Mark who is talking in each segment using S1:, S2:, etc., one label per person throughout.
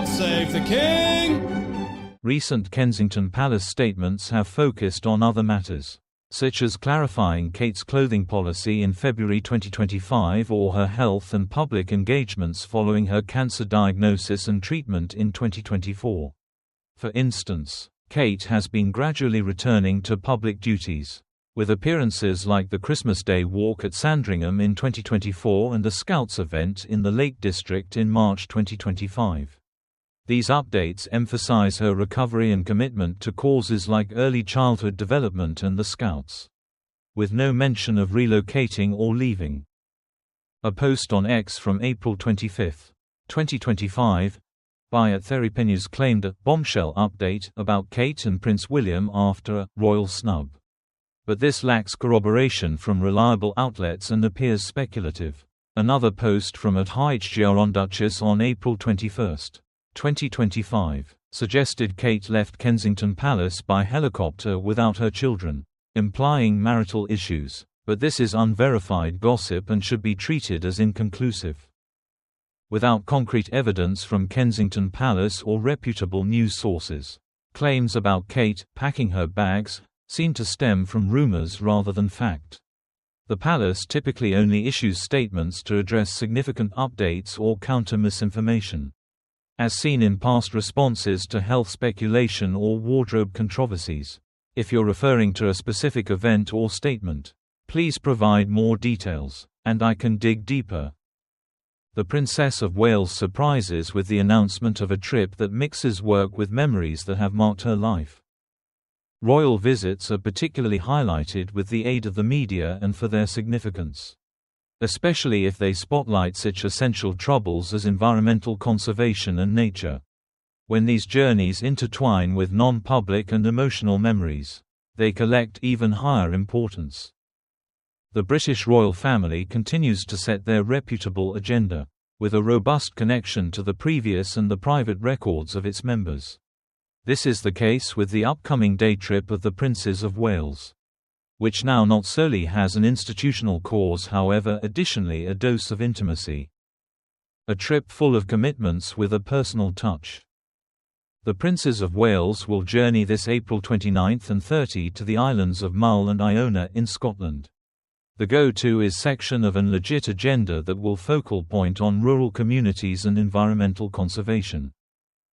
S1: God save the King!
S2: Recent Kensington Palace statements have focused on other matters, such as clarifying Kate's clothing policy in February 2025 or her health and public engagements following her cancer diagnosis and treatment in 2024. For instance, Kate has been gradually returning to public duties, with appearances like the Christmas Day walk at Sandringham in 2024 and a Scouts event in the Lake District in March 2025. These updates emphasize her recovery and commitment to causes like early childhood development and the Scouts, with no mention of relocating or leaving. A post on X from April 25, 2025, by @TherapyNews claimed a bombshell update about Kate and Prince William after a royal snub. But this lacks corroboration from reliable outlets and appears speculative. Another post from @HGROnDuchess on April 21, 2025, suggested Kate left Kensington Palace by helicopter without her children, implying marital issues, but this is unverified gossip and should be treated as inconclusive. Without concrete evidence from Kensington Palace or reputable news sources, claims about Kate packing her bags seem to stem from rumors rather than fact. The palace typically only issues statements to address significant updates or counter misinformation, as seen in past responses to health speculation or wardrobe controversies. If you're referring to a specific event or statement, please provide more details, and I can dig deeper. The Princess of Wales surprises with the announcement of a trip that mixes work with memories that have marked her life. Royal visits are particularly highlighted with the aid of the media and for their significance, especially if they spotlight such essential troubles as environmental conservation and nature. When these journeys intertwine with non-public and emotional memories, they collect even higher importance. The British royal family continues to set their reputable agenda, with a robust connection to the previous and the private records of its members. This is the case with the upcoming day trip of the Princes of Wales, which now not solely has an institutional cause, however, additionally a dose of intimacy. A trip full of commitments with a personal touch. The Princes of Wales will journey this April 29 and 30 to the islands of Mull and Iona in Scotland. The Go-To is section of an legit agenda that will focal point on rural communities and environmental conservation.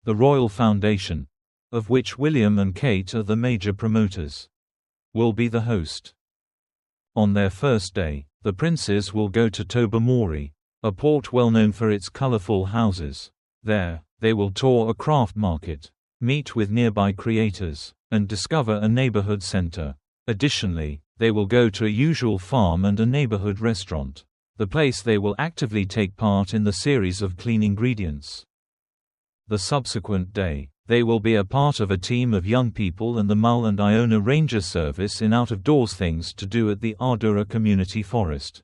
S2: The Royal Foundation, of which William and Kate are the major promoters, will be the host. On their first day, the princes will go to Tobermory, a port well known for its colorful houses. There, they will tour a craft market, meet with nearby creators, and discover a neighborhood center. Additionally, they will go to a usual farm and a neighborhood restaurant, the place they will actively take part in the series of clean ingredients. The subsequent day, they will be a part of a team of young people and the Mull and Iona Ranger Service in out-of-doors things to do at the Ardura Community Forest.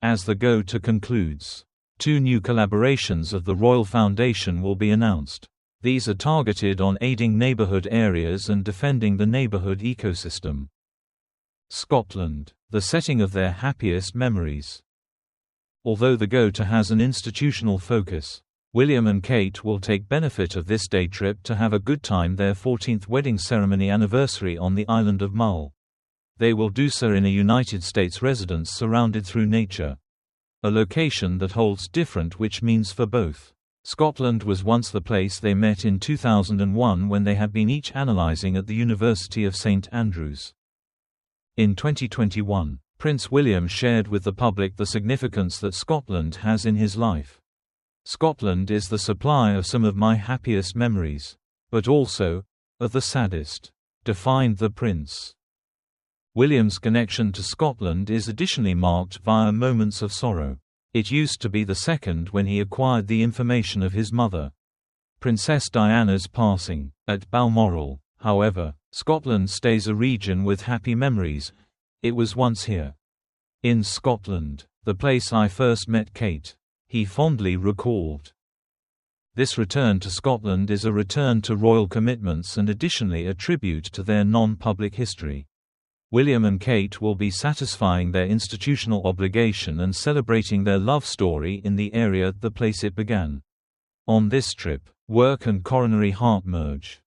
S2: As the Go-To concludes, 2 new collaborations of the Royal Foundation will be announced. These are targeted on aiding neighborhood areas and defending the neighborhood ecosystem. Scotland, the setting of their happiest memories. Although the Go-To has an institutional focus, William and Kate will take benefit of this day trip to have a good time their 14th wedding ceremony anniversary on the island of Mull. They will do so in a United States residence surrounded through nature, a location that holds different which means for both. Scotland was once the place they met in 2001 when they had been each analysing at the University of St Andrews. In 2021, Prince William shared with the public the significance that Scotland has in his life. Scotland is the supply of some of my happiest memories, but also of the saddest, defined the prince. William's connection to Scotland is additionally marked via moments of sorrow. It used to be the second when he acquired the information of his mother, Princess Diana's passing, at Balmoral. However, Scotland stays a region with happy memories. It was once here, in Scotland, the place I first met Kate, he fondly recalled. This return to Scotland is a return to royal commitments and additionally a tribute to their non-public history. William and Kate will be satisfying their institutional obligation and celebrating their love story in the area, the place it began. On this trip, Work and coronary heart merge.